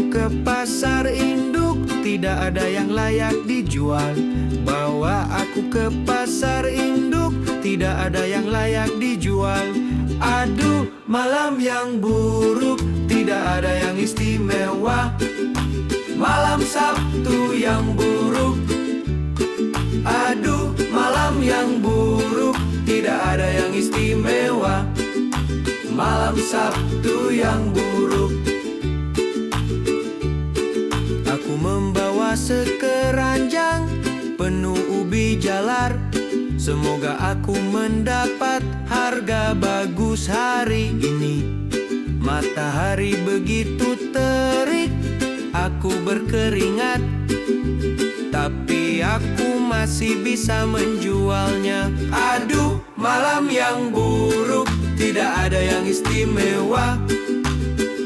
ke pasar induk, tidak ada yang layak dijual. Bawa aku ke pasar induk, tidak ada yang layak dijual. Aduh, malam yang buruk, tidak ada yang istimewa. Malam Sabtu yang buruk. Aduh, malam yang buruk, tidak ada yang istimewa. Malam Sabtu yang buruk. Aku membawa sekeranjang penuh ubi jalar. Semoga aku mendapat harga bagus hari ini. Matahari begitu terik, aku berkeringat, tapi aku masih bisa menjualnya. Aduh, malam yang buruk, tidak ada yang istimewa.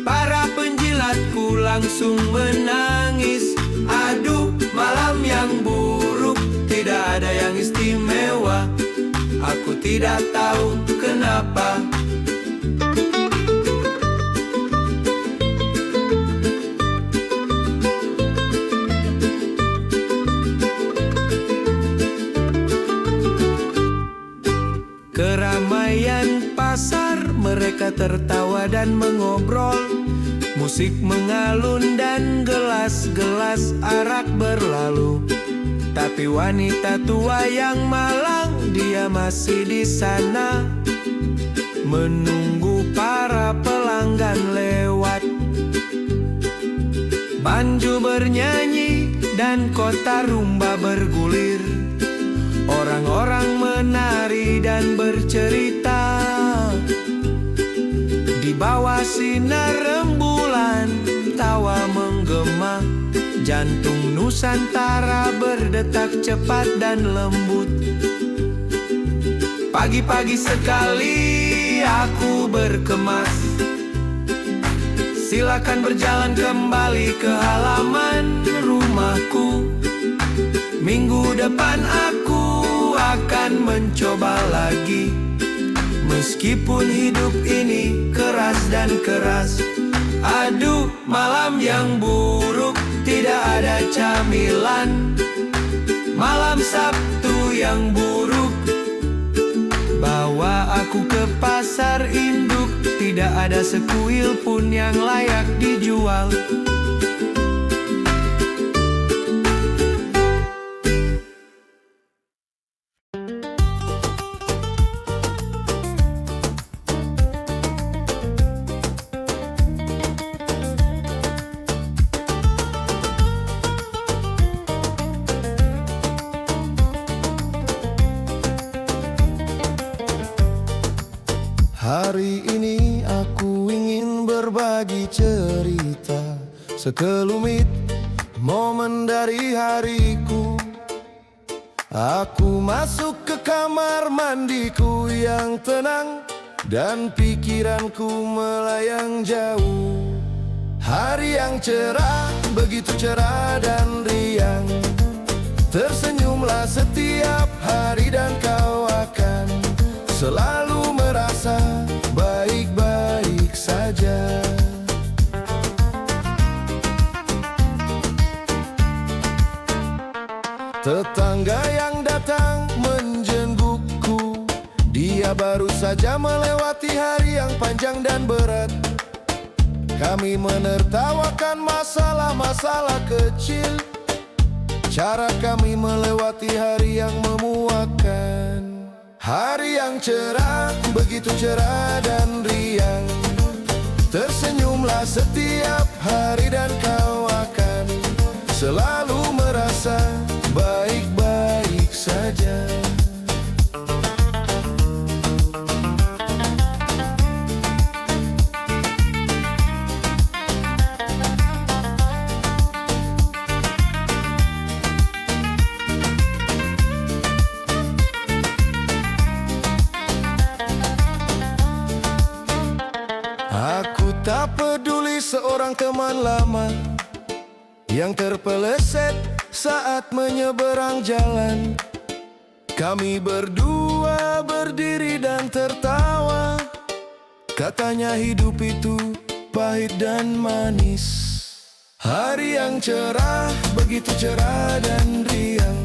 Para penjilatku langsung menangis. Aduh, malam yang buruk, tidak ada yang istimewa. Aku tidak tahu kenapa. Keramaian pasar, mereka tertawa dan mengobrol. Musik mengalun dan gelas-gelas arak berlalu. Tapi wanita tua yang malang, dia masih di sana, menunggu para pelanggan lewat. Banjo bernyanyi dan kota rumba bergulir. Orang-orang menari dan bercerita. Di bawah sinar rembulan, tawa menggema. Jantung Nusantara berdetak cepat dan lembut. Pagi-pagi sekali aku berkemas. Silakan berjalan kembali ke halaman rumahku. Minggu depan aku akan mencoba lagi. Meskipun hidup ini keras dan keras. Aduh, malam yang buruk, tidak ada camilan. Malam Sabtu yang buruk. Bawa aku ke pasar induk, tidak ada sekuil pun yang layak dijual. Hari ini aku ingin berbagi cerita sekelumit momen dari hariku. Aku masuk ke kamar mandiku yang tenang dan pikiranku melayang jauh. Hari yang cerah, begitu cerah dan riang. Tersenyumlah setiap hari dan kau akan selalu merasa baik-baik saja. Tetangga yang datang menjengukku, dia baru saja melewati hari yang panjang dan berat. Kami menertawakan masalah-masalah kecil, cara kami melewati hari yang memuakkan. Hari yang cerah, begitu cerah dan riang. Tersenyumlah setiap hari dan kau akan selalu merasa baik-baik saja. Aku tak peduli seorang teman lama yang terpeleset saat menyeberang jalan. Kami berdua berdiri dan tertawa. Katanya hidup itu pahit dan manis. Hari yang cerah, begitu cerah dan riang.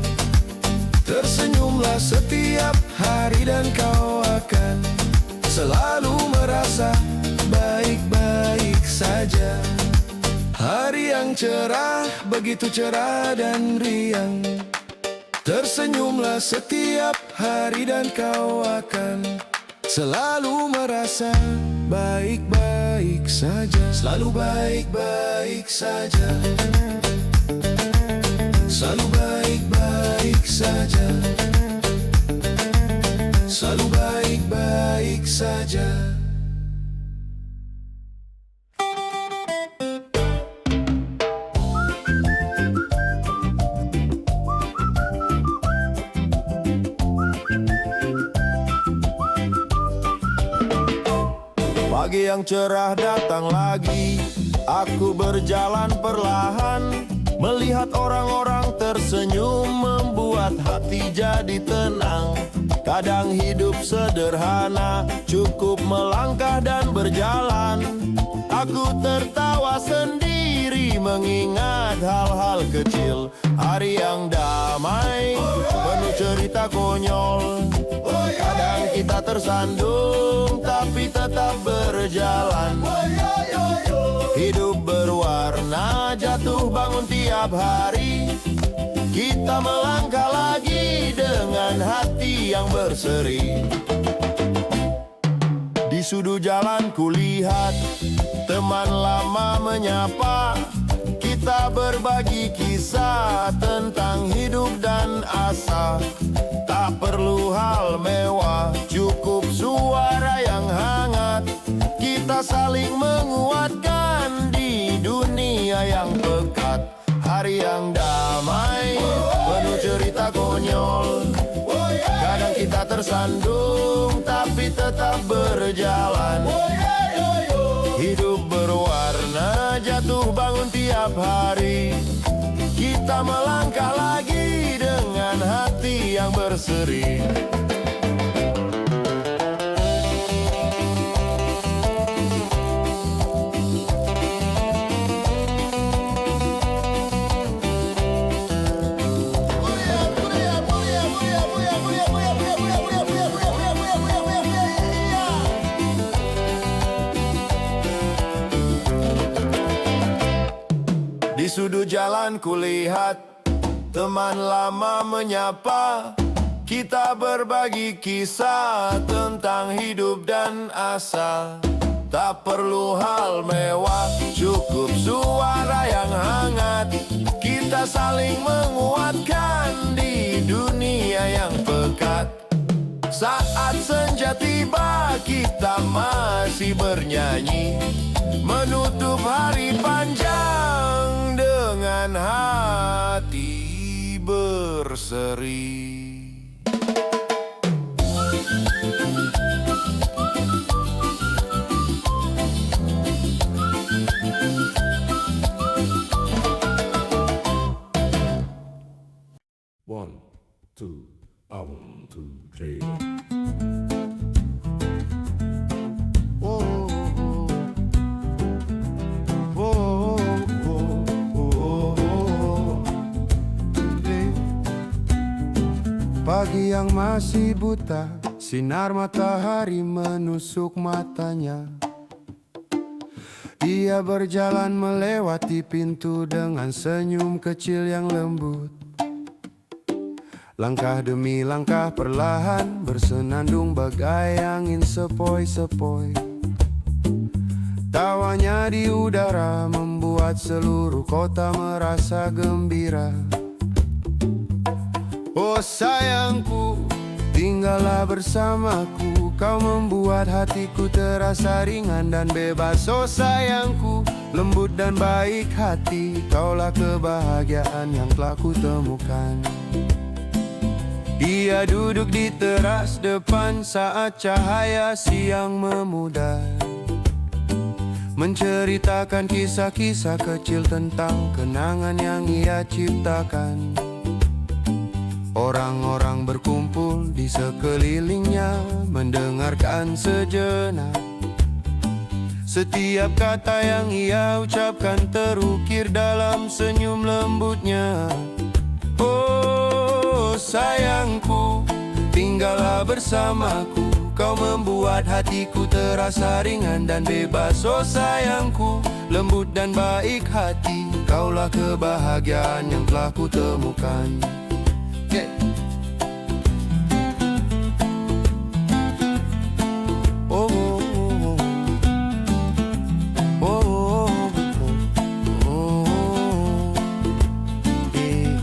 Tersenyumlah setiap hari dan kau akan selalu merasa baik-baik saja. Hari yang cerah, begitu cerah dan riang. Tersenyumlah setiap hari dan kau akan selalu merasa baik-baik saja. Selalu baik-baik saja. Selalu baik-baik saja. Selalu baik-baik saja. Pagi yang cerah datang lagi. Aku berjalan perlahan, melihat orang-orang tersenyum membuat hati jadi tenang. Kadang hidup sederhana, cukup melangkah dan berjalan. Aku tertawa sendiri mengingat hal-hal kecil. Hari yang damai, penuh cerita konyol. Kadang kita tersandung, tapi tetap berjalan. Hidup berwarna, jatuh bangun tiap hari. Kita melangkah lagi dengan hati yang berseri. Di sudut jalan kulihat teman lama menyapa. Kita berbagi kisah tentang hidup dan asa. Tak perlu hal mewah, cukup suara yang hangat. Kita saling menguatkan di dunia yang pekat. Hari yang damai, penuh cerita konyol. Kadang kita tersandung, tapi tetap berjalan. Hidup berwarna, jatuh bangun tiap hari. Kita melangkah lagi dengan hati yang berseri. Di sudut jalan kulihat teman lama menyapa. Kita berbagi kisah tentang hidup dan asa. Tak perlu hal mewah, cukup suara yang hangat. Kita saling menguatkan di dunia yang pekat. Saat senja tiba, kita masih bernyanyi, menutup hari panjang dengan hati berseri. One, two, one, two, three. Pagi yang masih buta, sinar matahari menusuk matanya. Ia berjalan melewati pintu dengan senyum kecil yang lembut. Langkah demi langkah perlahan bersenandung bagai angin sepoi-sepoi. Tawanya di udara membuat seluruh kota merasa gembira. Oh sayangku, tinggallah bersamaku. Kau membuat hatiku terasa ringan dan bebas. Oh sayangku, lembut dan baik hati. Kaulah kebahagiaan yang telah kutemukan. Dia duduk di teras depan saat cahaya siang memudar, menceritakan kisah-kisah kecil tentang kenangan yang ia ciptakan. Orang-orang berkumpul di sekelilingnya mendengarkan sejenak. Setiap kata yang ia ucapkan terukir dalam senyum lembutnya. Oh sayangku, tinggallah bersamaku. Kau membuat hatiku terasa ringan dan bebas. Oh sayangku, lembut dan baik hati, kaulah kebahagiaan yang telah kutemukan. Oh, oh, oh, oh, oh, oh, yeah.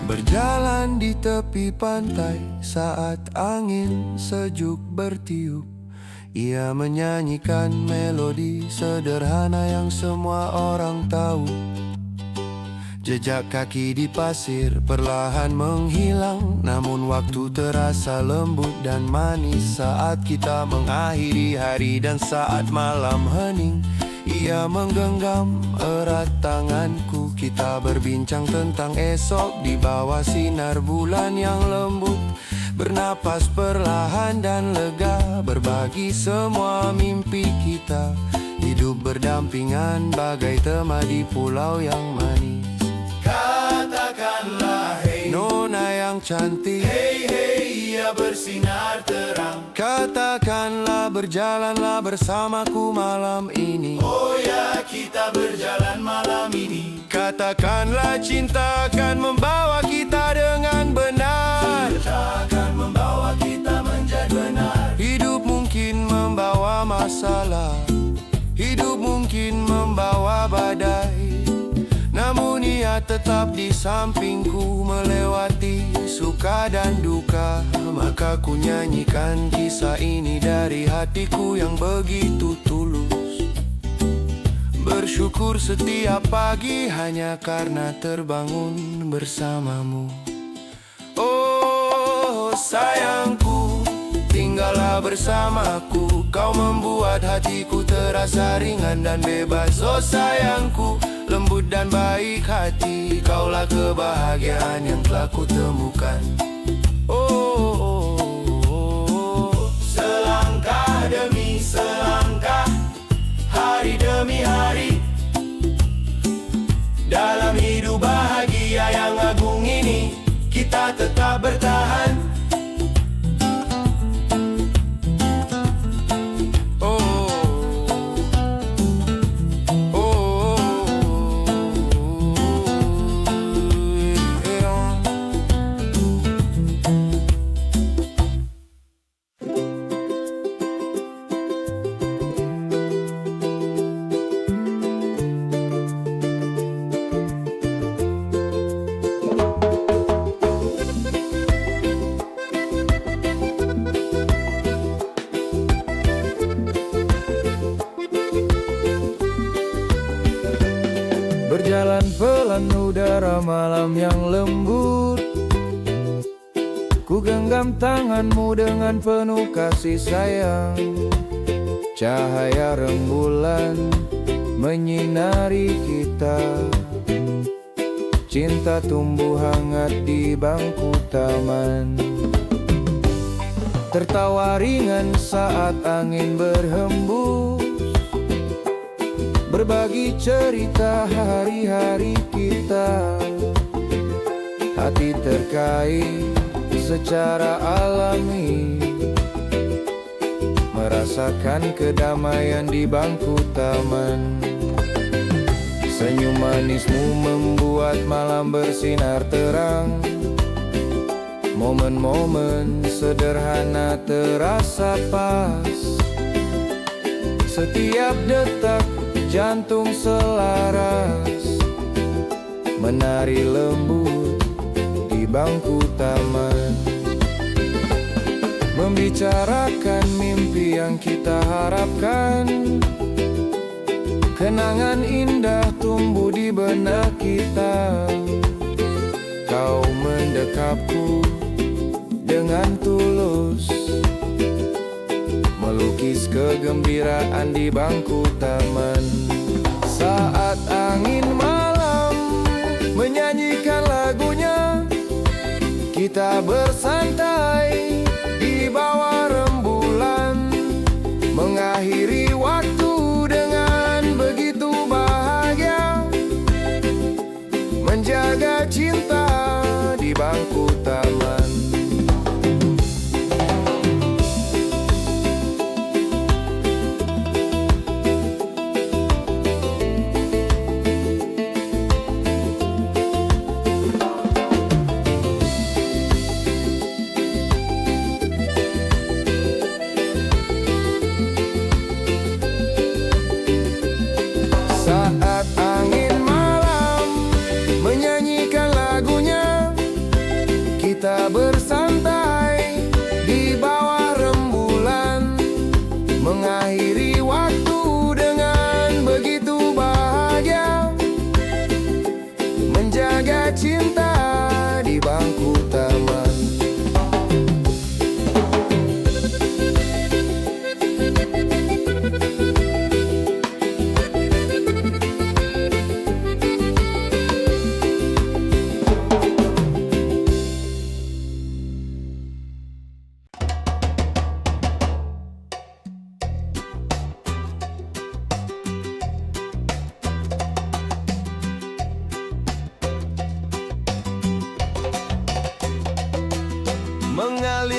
Berjalan di tepi pantai saat angin sejuk bertiup, ia menyanyikan melodi sederhana yang semua orang tahu. Jejak kaki di pasir perlahan menghilang, namun waktu terasa lembut dan manis saat kita mengakhiri hari. Dan saat malam hening, ia menggenggam erat tanganku. Kita berbincang tentang esok di bawah sinar bulan yang lembut. Bernapas perlahan dan lega, berbagi semua mimpi kita. Hidup berdampingan bagai tema di pulau yang manis. Katakanlah hey, nona yang cantik, hey hey, ia bersinar terang. katakanlah berjalanlah bersamaku malam ini. Oh ya, kita berjalan malam ini. Katakanlah cinta akan membawa kita dengan benar. Cinta akan membawa kita menjadi benar. Hidup mungkin membawa masalah, hidup mungkin membawa badai, namun ia tetap di sampingku melewati suka dan duka. Maka ku nyanyikan kisah ini dari hatiku yang begitu tulus. Bersyukur setiap pagi hanya karena terbangun bersamamu. Oh sayangku, tinggallah bersamaku. Kau membuat hatiku terasa ringan dan bebas. Oh sayangku, lembut dan baik hati, kaulah kebahagiaan yang telah kutemukan. Selangkah demi selangkah, hari demi hari, dalam hidup bahagia yang agung ini, kita tetap bertahan. Berjalan pelan udara malam yang lembut, ku genggam tanganmu dengan penuh kasih sayang. Cahaya rembulan menyinari kita, cinta tumbuh hangat di bangku taman. Tertawa ringan saat angin berhembus, berbagi cerita hari-hari kita. Hati terkait secara alami, merasakan kedamaian di bangku taman. Senyum manismu membuat malam bersinar terang. Momen-momen sederhana terasa pas. Setiap detak jantung selaras, menari lembut di bangku taman. Membicarakan mimpi yang kita harapkan, kenangan indah tumbuh di benak kita. Kau mendekapku dengan tulus, melukis kegembiraan di bangku taman. Saat angin malam menyanyikan lagunya, kita bersantai di bawah rembulan.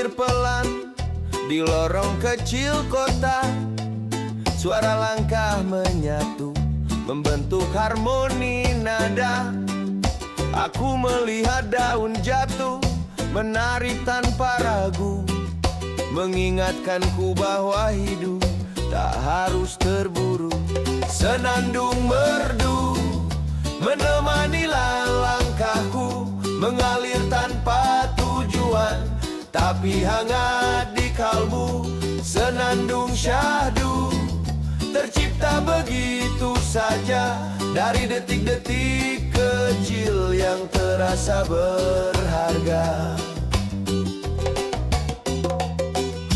berpelan di lorong kecil kota. Suara langkah menyatu, membentuk harmoni nada. Aku melihat daun jatuh, menarik tanpa ragu, mengingatkanku bahwa hidup tak harus terburu. Senandung merdu menemanilah langkahku, mengalir tanpa tujuan, tapi hangat di kalbu. Senandung syahdu tercipta begitu saja, dari detik-detik kecil yang terasa berharga.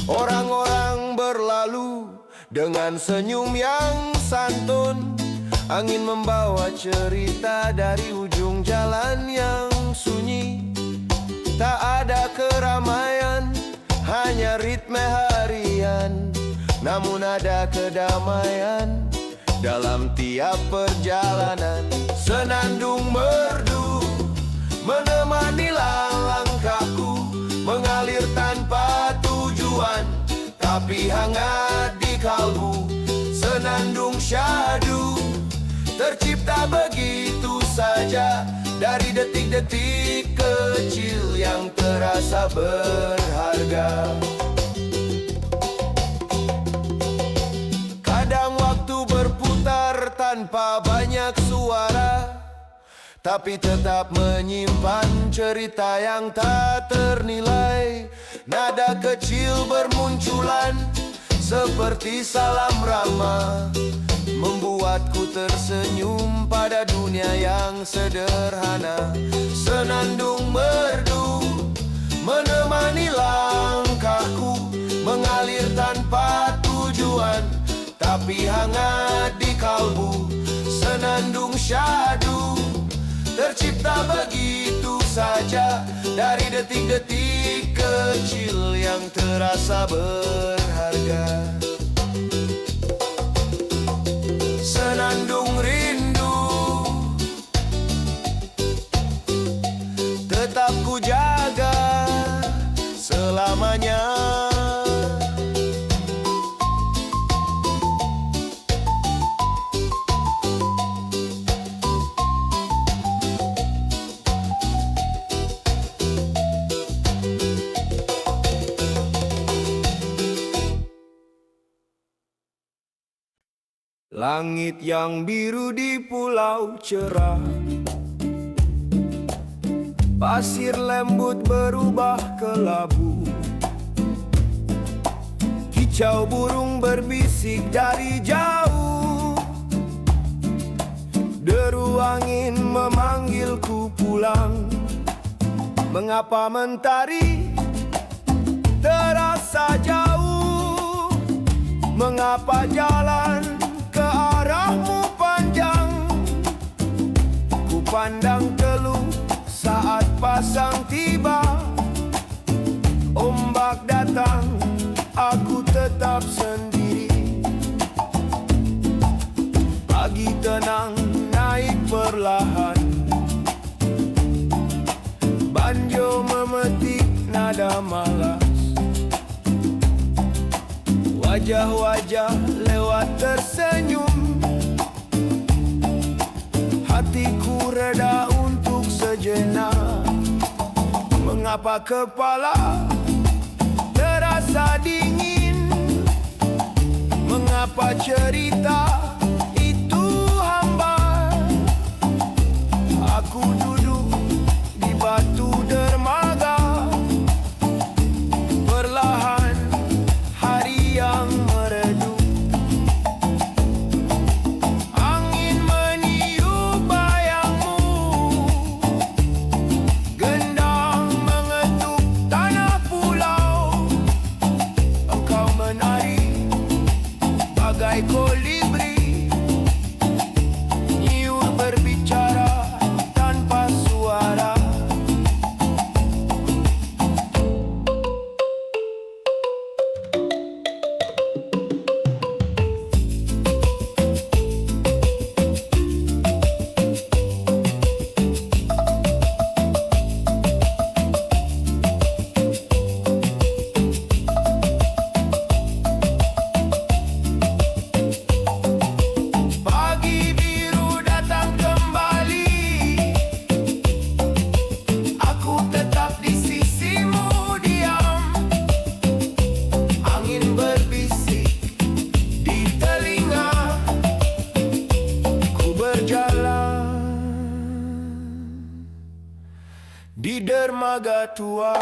Orang-orang berlalu dengan senyum yang santun, angin membawa cerita dari ujung jalan yang sunyi. Tak ada keramaian, hanya ritme harian, namun ada kedamaian dalam tiap perjalanan. Senandung merdu menemanilah langkahku, mengalir tanpa tujuan, tapi hangat di kalbu. Senandung syahdu tercipta begitu saja, dari detik-detik kecil yang terasa berharga. Kadang waktu berputar tanpa banyak suara, tapi tetap menyimpan cerita yang tak ternilai. Nada kecil bermunculan seperti salam ramah, membuatku tersenyum pada dunia yang sederhana. Senandung merdu menemani langkahku, mengalir tanpa tujuan, tapi hangat di kalbu. Senandung syahdu tercipta begitu saja, dari detik-detik kecil yang terasa berharga. Senandung rindu tetap ku jaga selamanya. Langit yang biru di pulau cerah, pasir lembut berubah kelabu, kicau burung berbisik dari jauh, deru angin memanggilku pulang. Mengapa mentari terasa jauh? Mengapa jalan ke arahmu panjang? Ku pandang teluh saat pasang tiba, ombak datang, aku tetap sendiri. Pagi tenang naik perlahan, banjo memetik nada malas. Wajah-wajah lewat tersenyum, hatiku reda untuk sejenak. Mengapa kepala terasa dingin? Mengapa cerita itu hambar? Aku duduk di batu dermaga, perlahan hari yang meredup. Angin meniup bayangmu, gendang mengetuk tanah pulau. Engkau menari bagai kolibri di dermaga tua.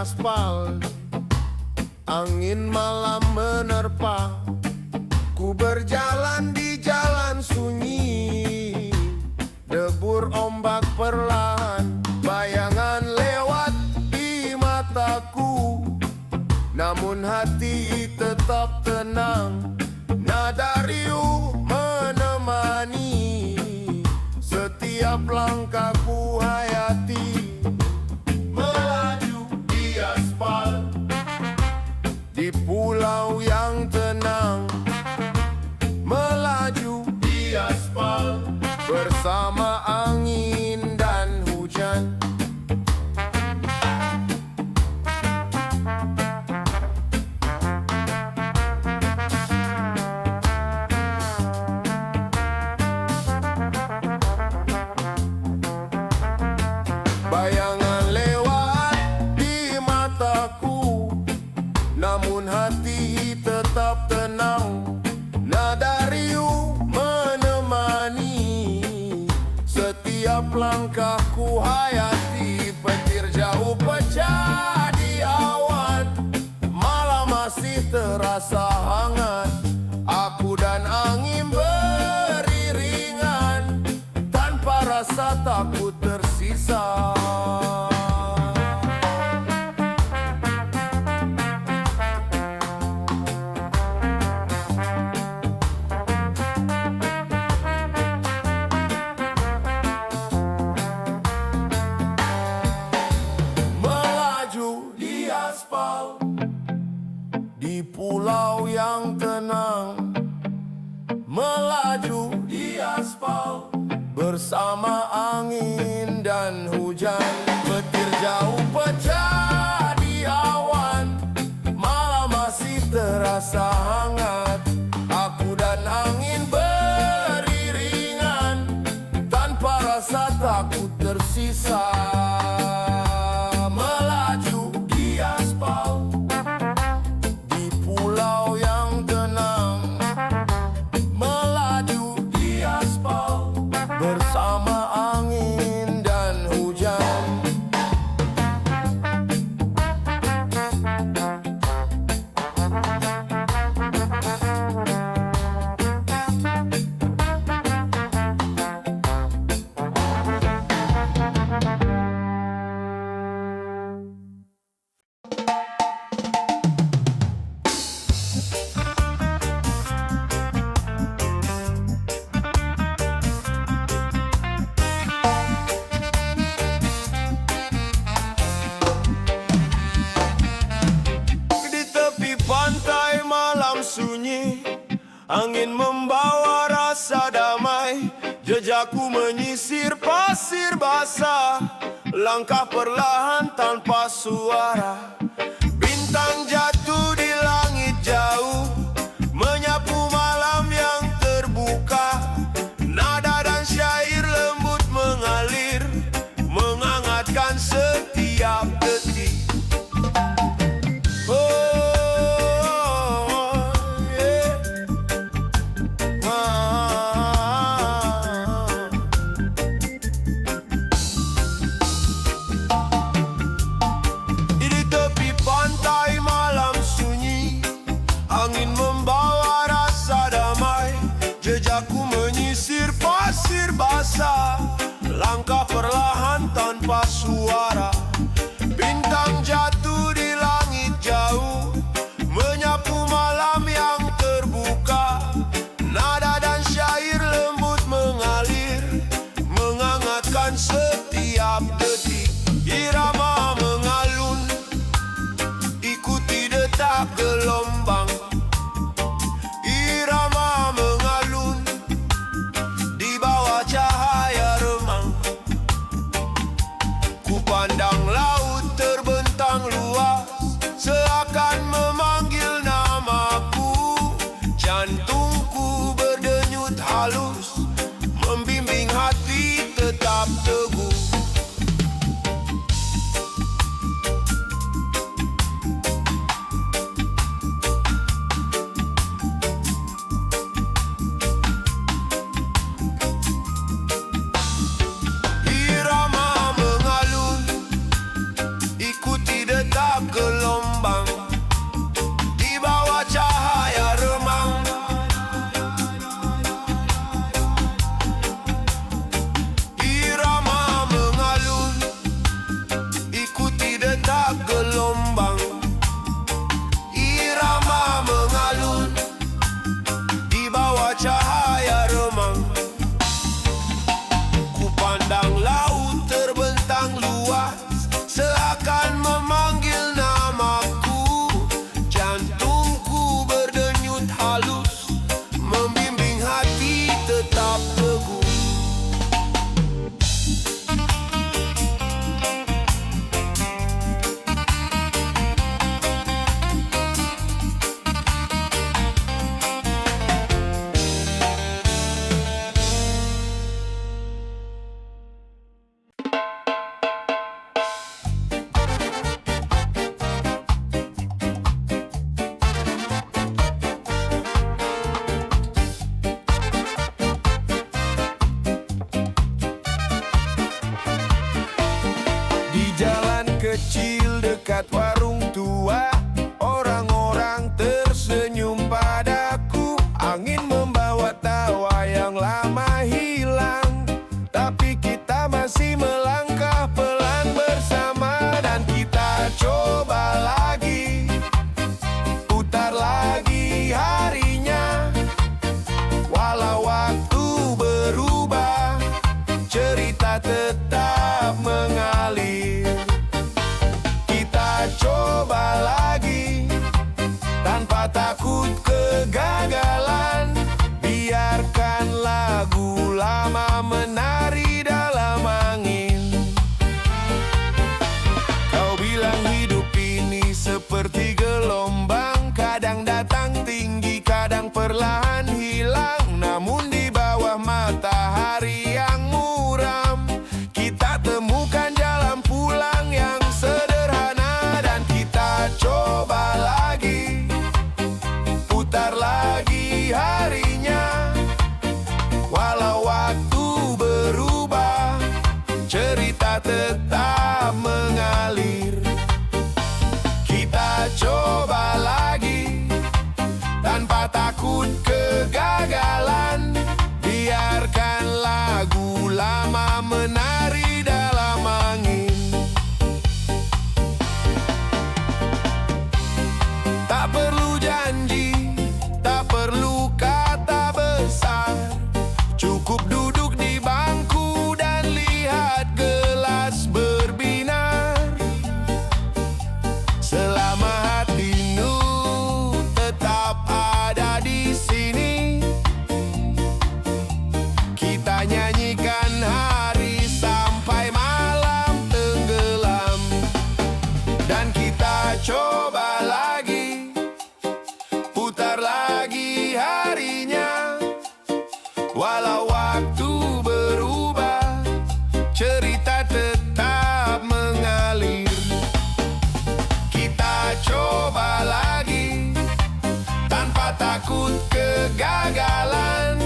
Aspal, angin malam menerpa. Ku berjalan di jalan sunyi, debur ombak perlahan. Bayangan lewat di mataku, namun hati tetap tenang. Nada riuh menemani setiap langkahku hayati. Di pulau yang tenang, melaju di aspal bersama angin dan hujan. Bayangan lewat di mataku, namun hati tetap tenang. Nada riuh menemani setiap langkahku hayati. Petir jauh pecah di awan, malam masih terasa hangat. Aku dan angin beriringan, tanpa rasa takut tersisa. Di pulau yang tenang, melaju di aspal bersama angin dan hujan. Petir jauh pecah di awan, malam masih terasa hangat. Aku dan angin beriringan, tanpa rasa takut tersisa. Melaju di aspal, di pulau yang tenang, melaju di aspal bersama angin dan hujan. Sunyi, angin membawa rasa damai. Jejakku menyisir pasir basah, langkah perlahan tanpa suara. Bintang jatuh di langit jauh, menyapu malam yang terbuka. Nada dan syair lembut mengalir, menghangatkan setiap detik. Jejakku menyisir pasir basah, langkah perlahan tanpa suara. Bintang jatuh di langit jauh, menyapu malam yang terbuka. Nada dan syair lembut mengalir, menghangatkan setiap detik. Irama mengalun, ikuti detak gelombang. Irama mengalun di bawah cahaya remang. halus, membimbing hati tetap teguh. Irama mengalun, ikuti detak gelombang di bawah cahaya remang. Irama mengalun, ikuti detak gelombang. Irama mengalun di bawah cahaya remang. Ku pandang laut terbentang luas, seakan memanggil namaku. Jantungku berdenyut halus, membimbing hati tetap teguh. Di jalan kecil dekat warung tua, orang-orang tersenyum padaku. Angin membawa tawa yang lama hilang, tapi kita masih melangkah pelan bersama. Dan kita coba lagi, putar lagi harinya. Walau waktu berubah, cerita tetap mengalir. Kita coba lagi, tanpa takut kegagalan. Biarkan lagu lama menari dalam angin. Kau bilang hidup ini seperti gelombang, kadang datang tinggi, kadang perlahan hilang. Namun di bawah matahari yang muram, kita temukan jalan pulang yang sederhana. Dan kita coba lagi, putar lagi harinya. Walau waktu berubah, cerita tetap mengalir. Kita coba lagi, tanpa takut kegagalan. Biarkan lagu lama menari dalam angin. Tak perlu janji, tak perlu kata besar. Cukup duduk di bangku dan lihat gelas berbinar. Selama hatimu tetap ada di sini, kita nyanyikan hari sampai malam tenggelam. Dan kita coba lagi, putar lagi harinya. Walau waktu berubah, cerita tetap mengalir. Kita coba lagi, tanpa takut kegagalan.